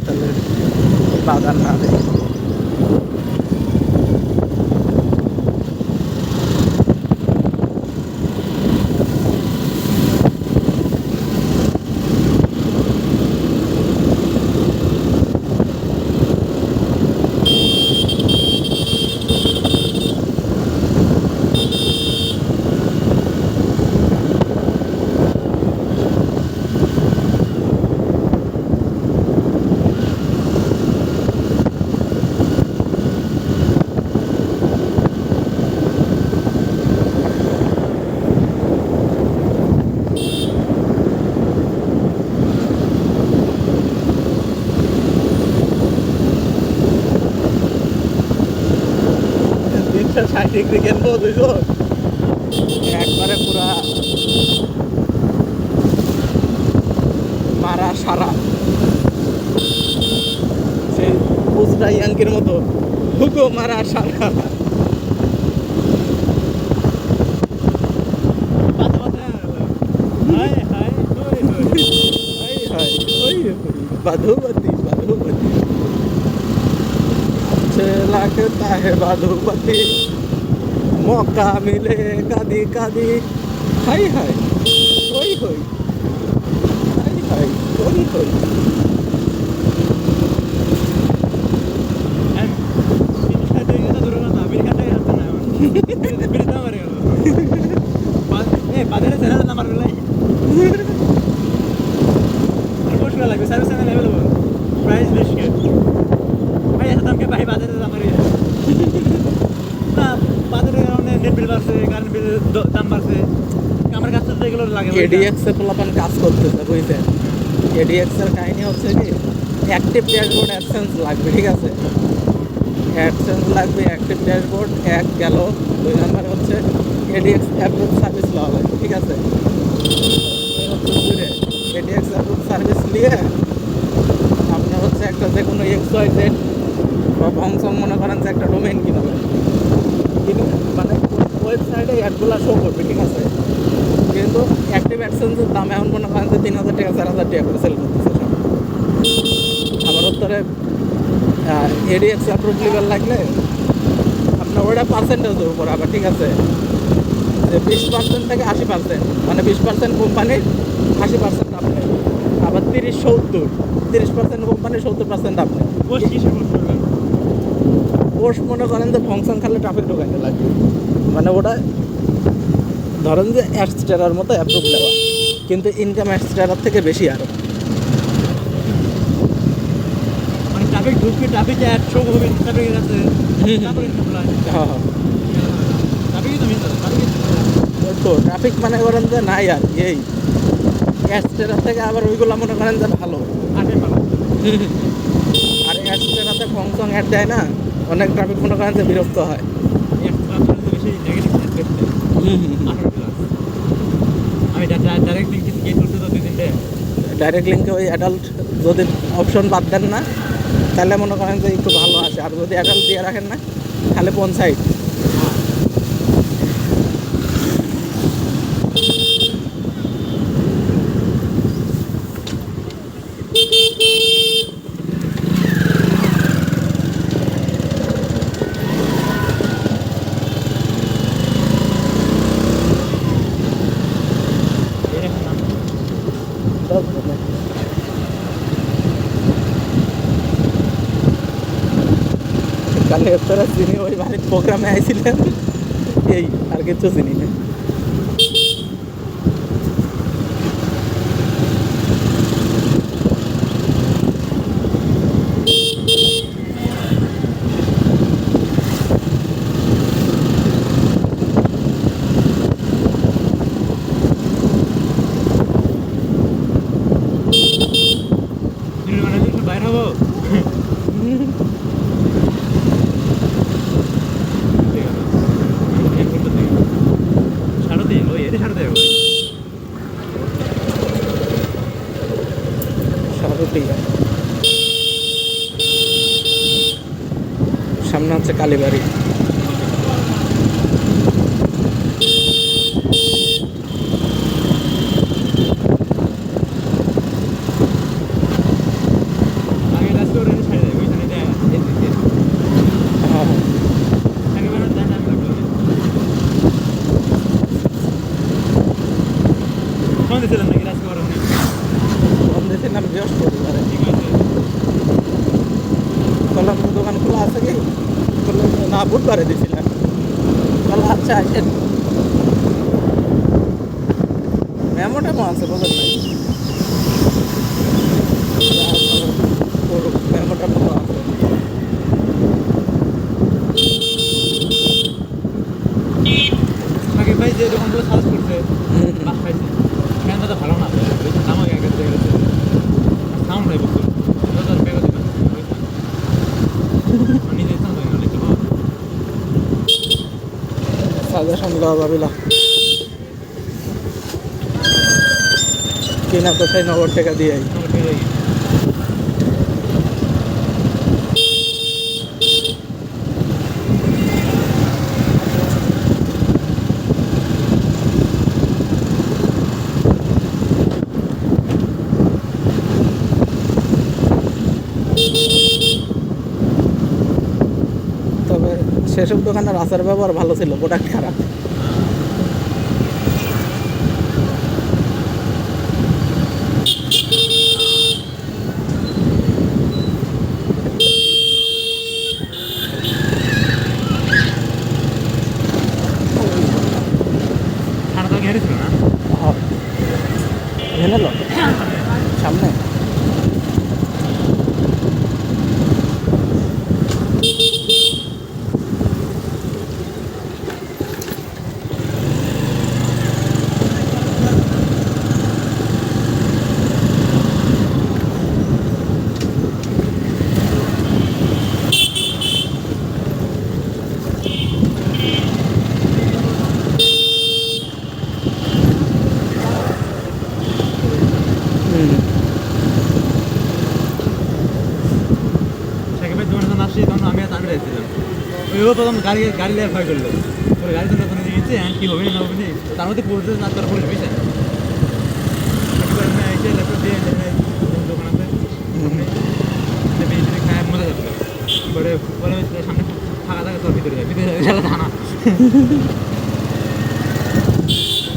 তাহলে বাজার না দেয়। ডিগ্রি কেনবো দুইশো একবারে পুরা মারা সারা সেই পুজরা ইয়াঙ্কির মতো হুকো মারা সারা। बाधुपति बाधुपति अच्छे लगता है बाधुपति मौका मिले कदी कदी हाय हाय होई होई हाय हाय होई होई सर्विस अवेलेबल प्राइस बेच के भाई ऐसा दाम के भाई बाजार दाम है ना बाजार में नेट बिल বাড়ছে কারেন্ট বিল দাম বাড়ছে আমার কাছে তো এগুলো লাগে এডিএক্স এ পোলাপান কাজ করতেছে বুঝছেন। এডিএক্স এর কাহিনী হচ্ছে কি অ্যাক্টিভ ড্যাশবোর্ড অ্যাডসেন্স লাগবে, ঠিক আছে, অ্যাডসেন্স লাগবে, অ্যাক্টিভ ড্যাশবোর্ড এক গেল। 2 নাম্বার হচ্ছে এডিএক্স অ্যাপ্রুভ সার্ভিস লওয়া লাগবে, ঠিক আছে। এডিএক্স অ্যাপ্রুভ সার্ভিস নিয়ে আপনার হচ্ছে একটা যে কোনো XYZ বা ভংসং মনে করেন যে একটা ডোমেইন কিনবেন, মানে ওয়েবসাইটে অ্যাডগুলো শো করবে, ঠিক আছে। কিন্তু অ্যাক্টিভ অ্যাডসেন্সের দাম এখন মনে করেন যে 3000 টাকা 4000 টাকা করে সেল করতেছে সব। আবার উত্তরে এডিএক্স অ্যাপ্রুভ লেভেল লাগলে আপনার ওটা পার্সেন্টেজের উপর আবার, ঠিক আছে, যে 20% থেকে 80%, মানে 20% কোম্পানির 80% আপনি, আবার 30% কোম্পানির 70% আপনি। পোস্ট মনে করেন যে ফাংশন খালি ট্রাফিক ঢোকাইতে লাগবে, মানে ওটা ধরেন যে অ্যাডস্টেরার মতো অ্যাপ্রুভ দেওয়া, কিন্তু ইনকাম অ্যাডস্টেরার থেকে বেশি আরও। মানে ট্রাফিক ঢুকবে, ট্রাফিক অ্যাড শো হবে, ট্রাফিকের কাছে তারপরে ইনকাম লাগে। হ্যাঁ হ্যাঁ, ট্রাফিকই তো মেন, তো ট্রাফিক মানে করেন যে নাই আর এই অ্যাডস্টেরার থেকে আবার ওইগুলো মনে করেন যে ভালো আগে ভালো। আর অ্যাডস্টেরাতে ফাংশন অ্যাড দেয় না, অনেক ট্রাফিক মনে করেন যে বিরক্ত হয়। আমি ডাইরেক্ট লিঙ্ক গিয়ে করতে তো 2-3 ডাইরেক্ট লিঙ্কে ওই অ্যাডাল্ট যদি অপশন বাদ দেন না তাহলে মনে করেন যে একটু ভালো আসে, আর যদি অ্যাডাল্ট দিয়ে রাখেন না তাহলে কোন সাইড। কালে তোরা চিনি ওই বাড়ির প্রোগ্রামে আইছিলেন, এই আর কিছু চিনি না। বাইর হবো সামনে হচ্ছে কালীবাড়ি। আগে আছে কি বললো, না বুধবারে দিছিলেন। বললো আচ্ছা আসেন, মেমো টেমো আছে বোঝেন নাই, মেমো টেমো তো আছে। আগে ভাই যে দোকানগুলো সার্চ করছে বাস খাইছে ফ্যান দাদা ভালো না বেশি দাম আগে আগে দিয়ে গেছে সাউন্ড হয় বুঝছো দাদার ব্যাগ দিবেন নিজে ইচ্ছা হয় না লিখতে পারো সাজেশন দেওয়া যাবে না, কিনা তো সেই নগদ টাকা দিয়ে তোমার ঠিক হয়ে গেছে তবে সেসব দোকানের আচার ব্যবহার ভালো ছিল, প্রোডাক্ট খারাপ। ঠান্ডা তো ঘেরে ছিল না ভেনে লো সামনে। সেখানে দোকানে যখন আসছি তখন আমি আর তামিল এসেছিলাম ওইও প্রথম গাড়ি গাড়ি নিয়ে ভয় করলো ওর গাড়ি জন্য ওখানে নিয়েছে হ্যাঁ কী হবে না হবে না তার মধ্যে পড়তে না তার পড়ে বুঝছেন এসে ল্যাপটপ দিয়ে দোকান আছে বেশি খায় মজা যাচ্ছে পরে পরে সামনে ফাঁকা থাকে তোর ভিতরে যায় ভিতরে থানা